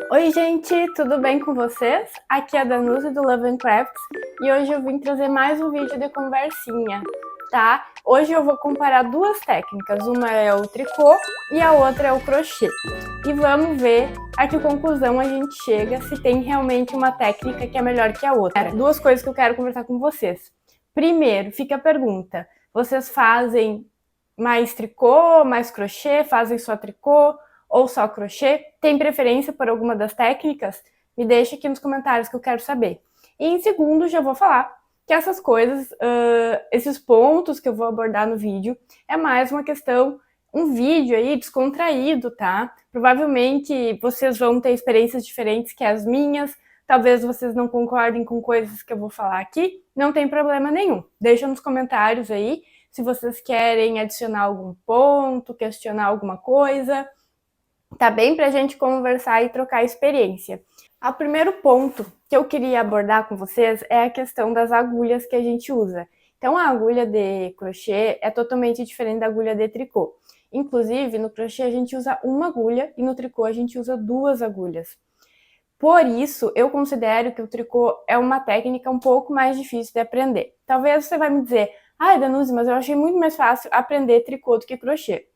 Oi gente, tudo bem com vocês? Aqui é a Danusa do Love and Crafts e hoje eu vim trazer mais um vídeo de conversinha, tá? Hoje eu vou comparar duas técnicas, uma é o tricô e a outra é o crochê. E vamos ver a que conclusão a gente chega, se tem realmente uma técnica que é melhor que a outra. Duas coisas que eu quero conversar com vocês. Primeiro, fica a pergunta, vocês fazem mais tricô, mais crochê, fazem só tricô ou só crochê? Tem preferência por alguma das técnicas? Me deixa aqui nos comentários que eu quero saber. E em segundo, já vou falar que essas coisas, esses pontos que eu vou abordar no vídeo, é mais uma questão, um vídeo aí descontraído, tá? Provavelmente vocês vão ter experiências diferentes que as minhas, talvez vocês não concordem com coisas que eu vou falar aqui, não tem problema nenhum. Deixa nos comentários aí se vocês querem adicionar algum ponto, questionar alguma coisa, tá bem pra gente conversar e trocar experiência. O primeiro ponto que eu queria abordar com vocês é a questão das agulhas que a gente usa. Então, a agulha de crochê é totalmente diferente da agulha de tricô. Inclusive, no crochê a gente usa uma agulha e no tricô a gente usa duas agulhas. Por isso, eu considero que o tricô é uma técnica um pouco mais difícil de aprender. Talvez você vai me dizer, ai, Danusa, mas eu achei muito mais fácil aprender tricô do que crochê.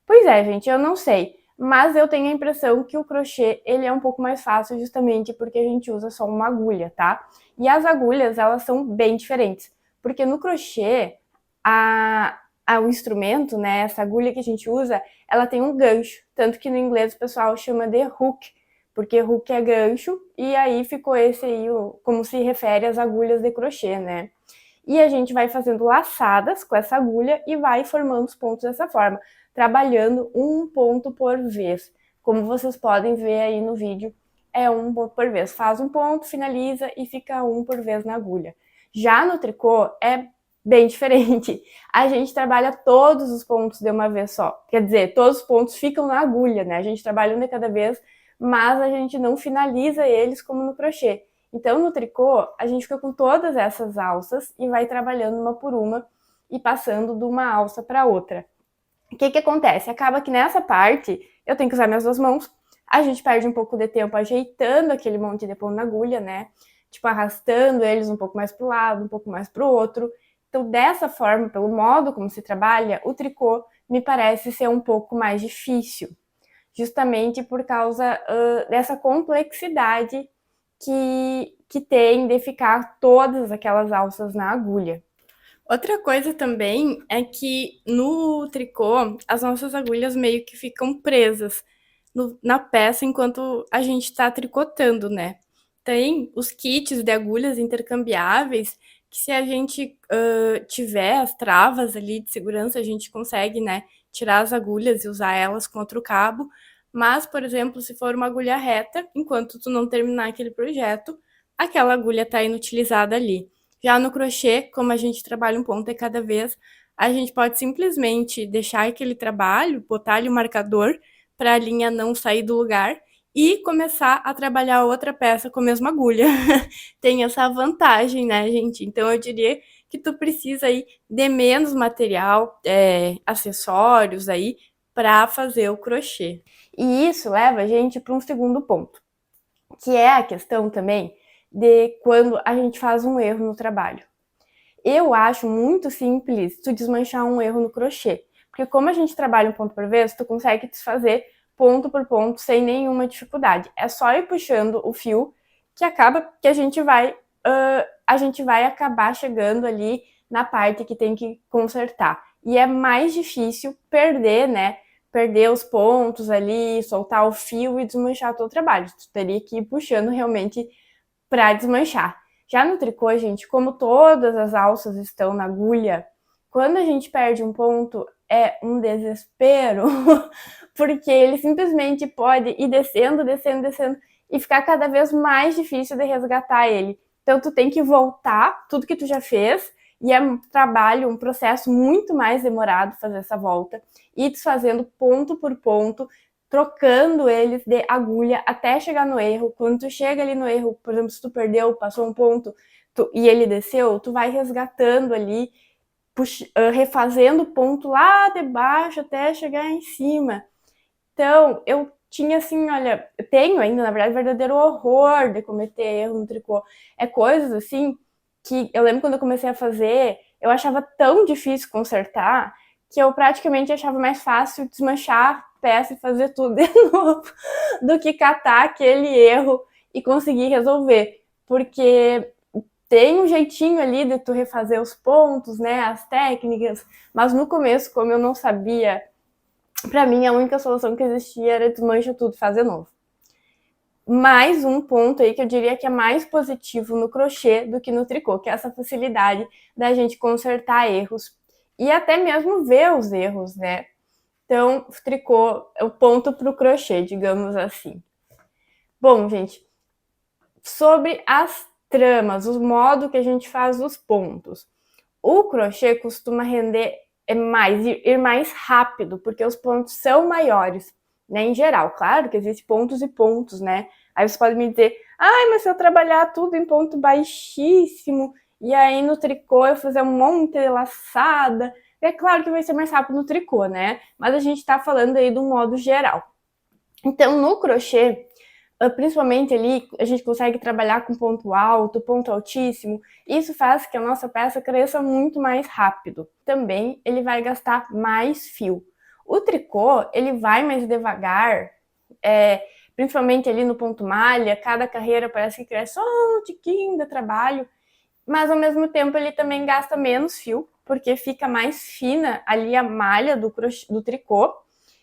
Pois é, gente, eu não sei, mas eu tenho a impressão que o crochê, ele é um pouco mais fácil justamente porque a gente usa só uma agulha, tá? E as agulhas, elas são bem diferentes, porque no crochê, o instrumento, né, essa agulha que a gente usa, ela tem um gancho, tanto que no inglês o pessoal chama de hook, porque hook é gancho, e aí ficou esse aí, como se refere às agulhas de crochê, né? E a gente vai fazendo laçadas com essa agulha e vai formando os pontos dessa forma, trabalhando um ponto por vez. Como vocês podem ver aí no vídeo, é um ponto por vez. Faz um ponto, finaliza e fica um por vez na agulha. Já no tricô é bem diferente. A gente trabalha todos os pontos de uma vez só. Quer dizer, todos os pontos ficam na agulha, né? A gente trabalha um de cada vez, mas a gente não finaliza eles como no crochê. Então, no tricô, a gente fica com todas essas alças e vai trabalhando uma por uma e passando de uma alça para outra. O que acontece? Acaba que nessa parte, eu tenho que usar minhas duas mãos, a gente perde um pouco de tempo ajeitando aquele monte de ponto na agulha, né? Tipo, arrastando eles um pouco mais para o lado, um pouco mais para o outro. Então, dessa forma, pelo modo como se trabalha, o tricô me parece ser um pouco mais difícil, justamente por causa dessa complexidade que tem de ficar todas aquelas alças na agulha. Outra coisa também é que no tricô as nossas agulhas meio que ficam presas na peça enquanto a gente está tricotando, né? Tem os kits de agulhas intercambiáveis que se a gente tiver as travas ali de segurança, a gente consegue, né, tirar as agulhas e usar elas com outro cabo. Mas, por exemplo, se for uma agulha reta, enquanto tu não terminar aquele projeto, aquela agulha está inutilizada ali. Já no crochê, como a gente trabalha um ponto de cada vez, a gente pode simplesmente deixar aquele trabalho, botar ali o marcador para a linha não sair do lugar e começar a trabalhar outra peça com a mesma agulha. Tem essa vantagem, né, gente? Então eu diria que tu precisa aí de menos material, acessórios aí para fazer o crochê. E isso leva a gente para um segundo ponto, que é a questão também de quando a gente faz um erro no trabalho. Eu acho muito simples tu desmanchar um erro no crochê, porque como a gente trabalha um ponto por vez, tu consegue desfazer ponto por ponto sem nenhuma dificuldade. É só ir puxando o fio que acaba que a gente vai acabar chegando ali na parte que tem que consertar. E é mais difícil perder, né? Perder os pontos ali, soltar o fio e desmanchar todo o trabalho. Tu teria que ir puxando realmente para desmanchar. Já no tricô, gente, como todas as alças estão na agulha, quando a gente perde um ponto, é um desespero, porque ele simplesmente pode ir descendo, descendo, descendo, e ficar cada vez mais difícil de resgatar ele. Então, tu tem que voltar tudo que tu já fez, e é um trabalho, um processo muito mais demorado fazer essa volta, e desfazendo ponto por ponto, trocando eles de agulha até chegar no erro. Quando tu chega ali no erro, por exemplo, se tu perdeu, passou um ponto e ele desceu, tu vai resgatando ali, refazendo o ponto lá de baixo até chegar em cima. Então, eu tinha assim, olha, eu tenho ainda, na verdade, verdadeiro horror de cometer erro no tricô. É coisas assim que eu lembro quando eu comecei a fazer, eu achava tão difícil consertar que eu praticamente achava mais fácil desmanchar a peça e fazer tudo de novo do que catar aquele erro e conseguir resolver. Porque tem um jeitinho ali de tu refazer os pontos, né, as técnicas, mas no começo, como eu não sabia, pra mim a única solução que existia era desmancha tudo e fazer novo. Mais um ponto aí que eu diria que é mais positivo no crochê do que no tricô, que é essa facilidade da gente consertar erros e até mesmo ver os erros, né? Então, o tricô é o ponto pro crochê, digamos assim. Bom, gente, sobre as tramas, o modo que a gente faz os pontos. O crochê costuma render ir mais rápido, porque os pontos são maiores, né? Em geral, claro que existem pontos e pontos, né? Aí você pode me dizer, ai, mas se eu trabalhar tudo em ponto baixíssimo, e aí no tricô eu fazer um monte de laçada, é claro que vai ser mais rápido no tricô, né? Mas a gente tá falando aí de um modo geral. Então, no crochê, principalmente ali, a gente consegue trabalhar com ponto alto, ponto altíssimo. Isso faz que a nossa peça cresça muito mais rápido. Também ele vai gastar mais fio. O tricô, ele vai mais devagar, principalmente ali no ponto malha, cada carreira parece que cresce só um tiquinho de trabalho, mas ao mesmo tempo ele também gasta menos fio, porque fica mais fina ali a malha do tricô.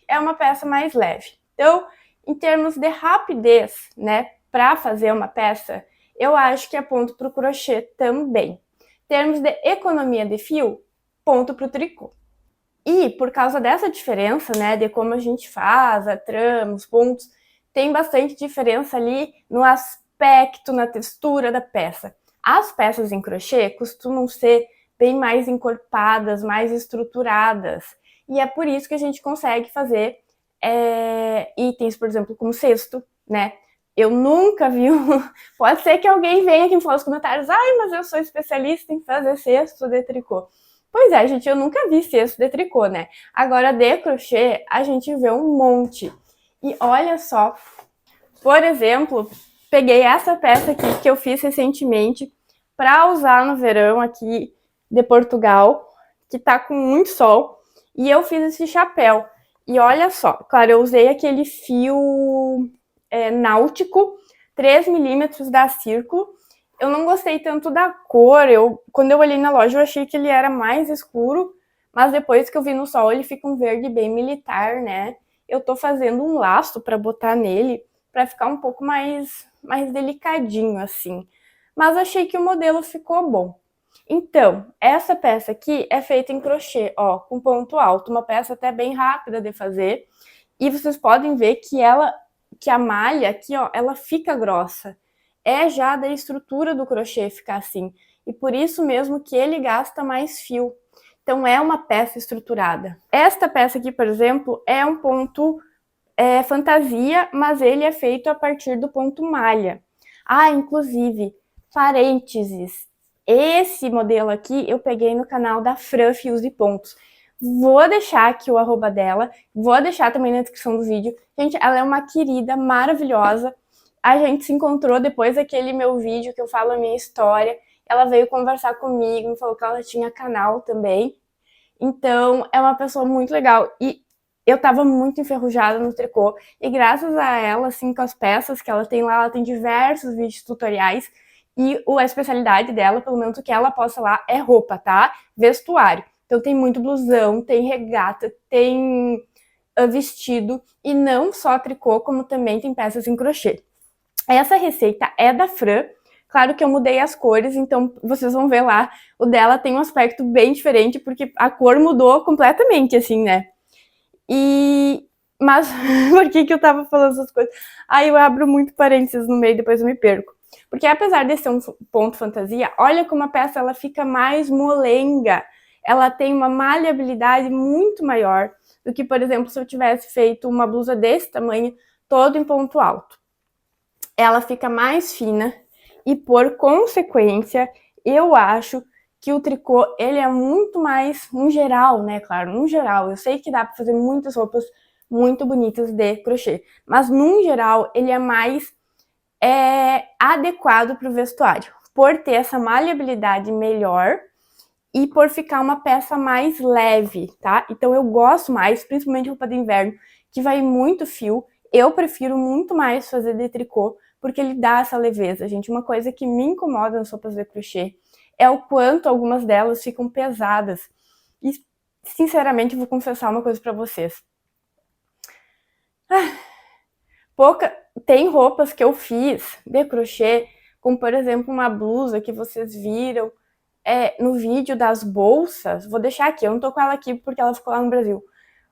É uma peça mais leve. Então, em termos de rapidez, né, para fazer uma peça, eu acho que é ponto para o crochê também. Em termos de economia de fio, ponto para o tricô. E por causa dessa diferença, né, de como a gente faz, a trama, os pontos, tem bastante diferença ali no aspecto, na textura da peça. As peças em crochê costumam ser bem mais encorpadas, mais estruturadas. E é por isso que a gente consegue fazer itens, por exemplo, como cesto, né? Eu nunca vi Pode ser que alguém venha aqui e fale nos comentários, ai, mas eu sou especialista em fazer cesto de tricô. Pois é, gente, eu nunca vi cesto de tricô, né? Agora, de crochê, a gente vê um monte. E olha só, por exemplo, peguei essa peça aqui que eu fiz recentemente para usar no verão aqui de Portugal, que tá com muito sol, e eu fiz esse chapéu. E olha só, claro, eu usei aquele fio náutico, 3 milímetros da Círculo. Eu não gostei tanto da cor, quando eu olhei na loja eu achei que ele era mais escuro, mas depois que eu vi no sol ele fica um verde bem militar, né? Eu tô fazendo um laço para botar nele, para ficar um pouco mais delicadinho assim. Mas achei que o modelo ficou bom. Então, essa peça aqui é feita em crochê, ó, com ponto alto, uma peça até bem rápida de fazer. E vocês podem ver que a malha aqui, ó, ela fica grossa. É já da estrutura do crochê ficar assim. E por isso mesmo que ele gasta mais fio. Então é uma peça estruturada. Esta peça aqui, por exemplo, é um ponto fantasia, mas ele é feito a partir do ponto malha. Ah, inclusive, parênteses, esse modelo aqui eu peguei no canal da Fran Fios e Pontos. Vou deixar aqui o arroba dela, vou deixar também na descrição do vídeo. Gente, ela é uma querida, maravilhosa. A gente se encontrou depois daquele meu vídeo que eu falo a minha história. Ela veio conversar comigo, me falou que ela tinha canal também. Então, é uma pessoa muito legal. E eu tava muito enferrujada no tricô. E graças a ela, assim, com as peças que ela tem lá, ela tem diversos vídeos tutoriais. E a especialidade dela, pelo menos o que ela posta lá, é roupa, tá? Vestuário. Então tem muito blusão, tem regata, tem vestido. E não só tricô, como também tem peças em crochê. Essa receita é da Fran. Claro que eu mudei as cores, então vocês vão ver lá. O dela tem um aspecto bem diferente, porque a cor mudou completamente, assim, né? Mas por que eu tava falando essas coisas? Aí eu abro muito parênteses no meio, depois eu me perco. Porque apesar de ser um ponto fantasia, olha como a peça ela fica mais molenga. Ela tem uma maleabilidade muito maior do que, por exemplo, se eu tivesse feito uma blusa desse tamanho, todo em ponto alto. Ela fica mais fina e, por consequência, eu acho que o tricô, ele é muito mais, no geral, né, claro, no geral, eu sei que dá pra fazer muitas roupas muito bonitas de crochê. Mas, num geral, ele é mais adequado para o vestuário, por ter essa maleabilidade melhor e por ficar uma peça mais leve, tá? Então eu gosto mais, principalmente roupa de inverno, que vai muito fio. Eu prefiro muito mais fazer de tricô, porque ele dá essa leveza, gente. Uma coisa que me incomoda nas roupas de crochê é o quanto algumas delas ficam pesadas. E, sinceramente, vou confessar uma coisa pra vocês. Tem roupas que eu fiz de crochê, como, por exemplo, uma blusa que vocês viram no vídeo das bolsas. Vou deixar aqui, eu não tô com ela aqui porque ela ficou lá no Brasil.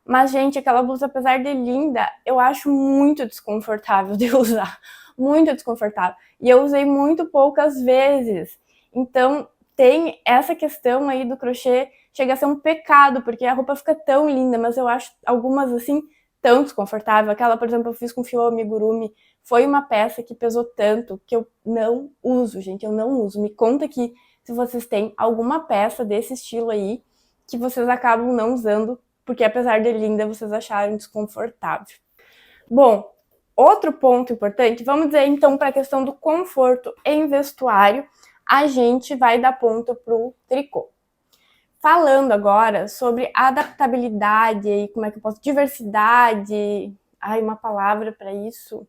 Mas, gente, aquela blusa, apesar de linda, eu acho muito desconfortável de usar. Muito desconfortável. E eu usei muito poucas vezes. Então, tem essa questão aí do crochê, chega a ser um pecado, porque a roupa fica tão linda, mas eu acho algumas, assim, tão desconfortável. Aquela, por exemplo, eu fiz com fio amigurumi, foi uma peça que pesou tanto que eu não uso, gente, eu não uso. Me conta aqui se vocês têm alguma peça desse estilo aí que vocês acabam não usando, porque apesar de linda, vocês acharam desconfortável. Bom, outro ponto importante, vamos dizer então para a questão do conforto em vestuário, a gente vai dar ponto para o tricô. Falando agora sobre adaptabilidade e como é que eu posso, diversidade, uma palavra para isso.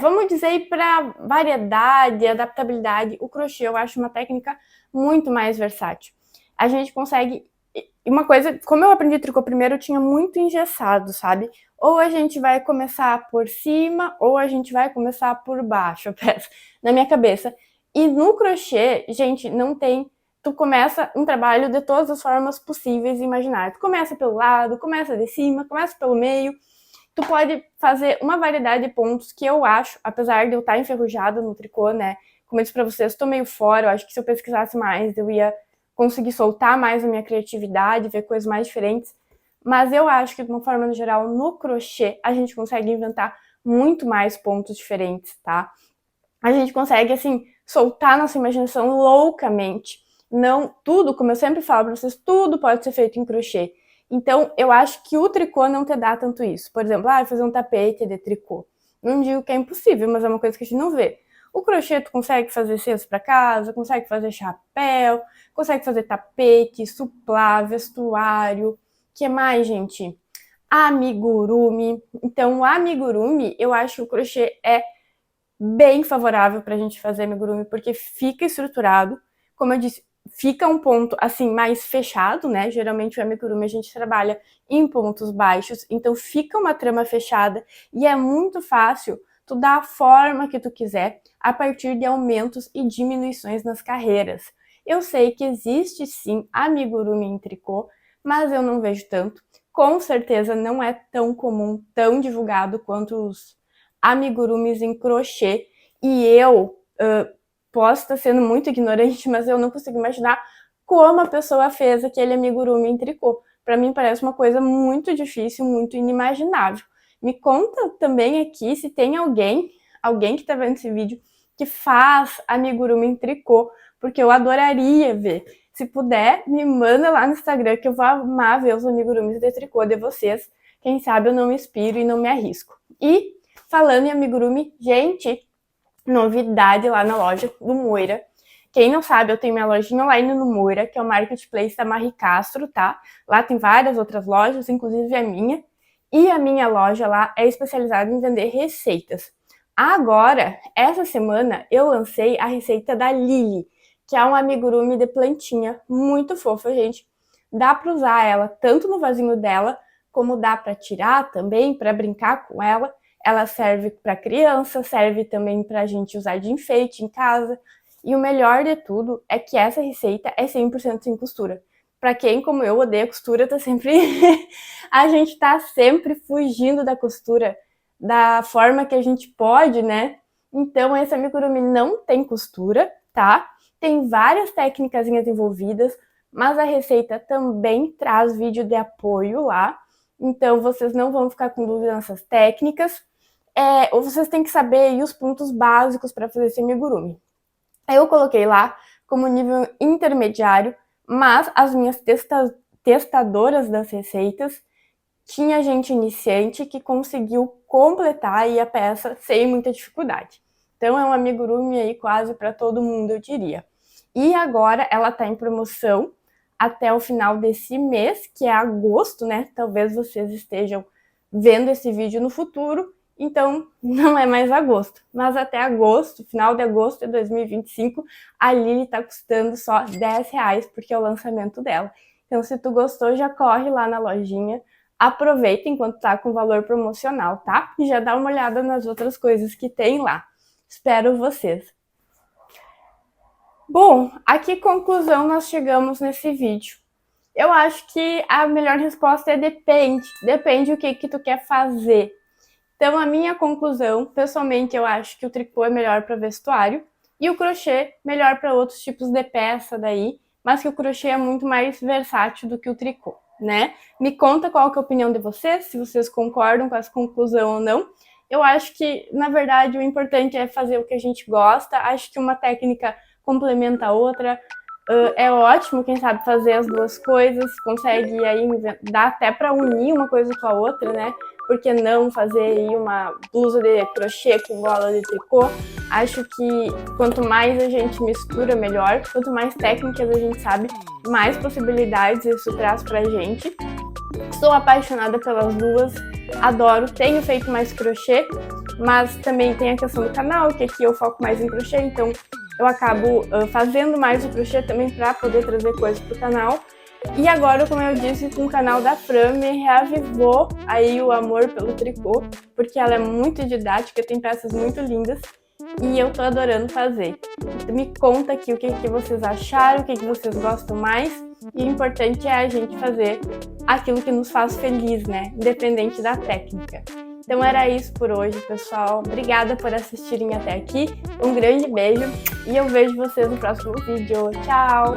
Vamos dizer para variedade, adaptabilidade, o crochê eu acho uma técnica muito mais versátil. A gente consegue. E uma coisa, como eu aprendi tricô primeiro, eu tinha muito engessado, sabe? Ou a gente vai começar por cima, ou a gente vai começar por baixo, eu penso, na minha cabeça. E no crochê, gente, não tem. Tu começa um trabalho de todas as formas possíveis e imaginárias. Tu começa pelo lado, começa de cima, começa pelo meio. Tu pode fazer uma variedade de pontos que eu acho, apesar de eu estar enferrujada no tricô, né? Como eu disse pra vocês, estou meio fora, eu acho que se eu pesquisasse mais, eu ia conseguir soltar mais a minha criatividade, ver coisas mais diferentes. Mas eu acho que, de uma forma geral, no crochê, a gente consegue inventar muito mais pontos diferentes, tá? A gente consegue, assim, soltar nossa imaginação loucamente. Não, tudo, como eu sempre falo pra vocês, tudo pode ser feito em crochê. Então, eu acho que o tricô não te dá tanto isso. Por exemplo, fazer um tapete de tricô. Não digo que é impossível, mas é uma coisa que a gente não vê. O crochê tu consegue fazer cesto para casa, consegue fazer chapéu, consegue fazer tapete, suplá, vestuário. Que mais, gente? Amigurumi. Então, o amigurumi, eu acho que o crochê é bem favorável pra gente fazer amigurumi, porque fica estruturado. Como eu disse, fica um ponto, assim, mais fechado, né? Geralmente o amigurumi a gente trabalha em pontos baixos, então fica uma trama fechada e é muito fácil tu dar a forma que tu quiser a partir de aumentos e diminuições nas carreiras. Eu sei que existe sim amigurumi em tricô, mas eu não vejo tanto. Com certeza não é tão comum, tão divulgado quanto os amigurumis em crochê. E eu posso estar sendo muito ignorante, mas eu não consigo imaginar como a pessoa fez aquele amigurumi em tricô. Para mim parece uma coisa muito difícil, muito inimaginável. Me conta também aqui se tem alguém que está vendo esse vídeo, que faz amigurumi em tricô, porque eu adoraria ver. Se puder, me manda lá no Instagram que eu vou amar ver os amigurumis de tricô de vocês. Quem sabe eu não me inspiro e não me arrisco. E falando em amigurumi, gente, novidade lá na loja do Moira. Quem não sabe, eu tenho minha lojinha online no Moira, que é o marketplace da Marie Castro, tá? Lá tem várias outras lojas, inclusive a minha. E a minha loja lá é especializada em vender receitas. Agora, essa semana, eu lancei a receita da Lily, que é um amigurumi de plantinha muito fofa, gente. Dá para usar ela tanto no vasinho dela, como dá para tirar também, para brincar com ela. Ela serve para criança, serve também para a gente usar de enfeite em casa. E o melhor de tudo é que essa receita é 100% sem costura. Para quem, como eu, odeia costura, tá sempre a gente tá sempre fugindo da costura da forma que a gente pode, né? Então, esse amigurumi não tem costura, tá? Tem várias técnicas envolvidas, mas a receita também traz vídeo de apoio lá. Então, vocês não vão ficar com dúvida nessas técnicas. Ou vocês têm que saber aí os pontos básicos para fazer esse amigurumi. Eu coloquei lá como nível intermediário, mas as minhas testadoras das receitas tinha gente iniciante que conseguiu completar aí a peça sem muita dificuldade. Então é um amigurumi aí quase para todo mundo, eu diria. E agora ela está em promoção até o final desse mês, que é agosto, né? Talvez vocês estejam vendo esse vídeo no futuro, então não é mais agosto. Mas até agosto, final de agosto de 2025, a Lily está custando só R$10, porque é o lançamento dela. Então se tu gostou, já corre lá na lojinha, aproveita enquanto tá com valor promocional, tá? E já dá uma olhada nas outras coisas que tem lá. Espero vocês! Bom, a que conclusão nós chegamos nesse vídeo? Eu acho que a melhor resposta é depende. Depende do que tu quer fazer. Então, a minha conclusão, pessoalmente, eu acho que o tricô é melhor para vestuário e o crochê melhor para outros tipos de peça daí, mas que o crochê é muito mais versátil do que o tricô, né? Me conta qual que é a opinião de vocês, se vocês concordam com essa conclusão ou não. Eu acho que, na verdade, o importante é fazer o que a gente gosta. Acho que uma técnica complementa a outra. É ótimo quem sabe fazer as duas coisas, consegue aí dá até para unir uma coisa com a outra, né? Por que não fazer aí uma blusa de crochê com gola de tricô? Acho que quanto mais a gente mistura, melhor. Quanto mais técnicas a gente sabe, mais possibilidades isso traz pra gente. Sou apaixonada pelas duas, adoro, tenho feito mais crochê, mas também tem a questão do canal, que aqui eu foco mais em crochê, então eu acabo fazendo mais o crochê também para poder trazer coisas para o canal. E agora, como eu disse, com o canal da Fran, me reavivou aí o amor pelo tricô, porque ela é muito didática, tem peças muito lindas e eu tô adorando fazer. Então, me conta aqui o que vocês acharam, o que vocês gostam mais, e o importante é a gente fazer aquilo que nos faz feliz, né? Independente da técnica. Então era isso por hoje, pessoal. Obrigada por assistirem até aqui. Um grande beijo e eu vejo vocês no próximo vídeo. Tchau!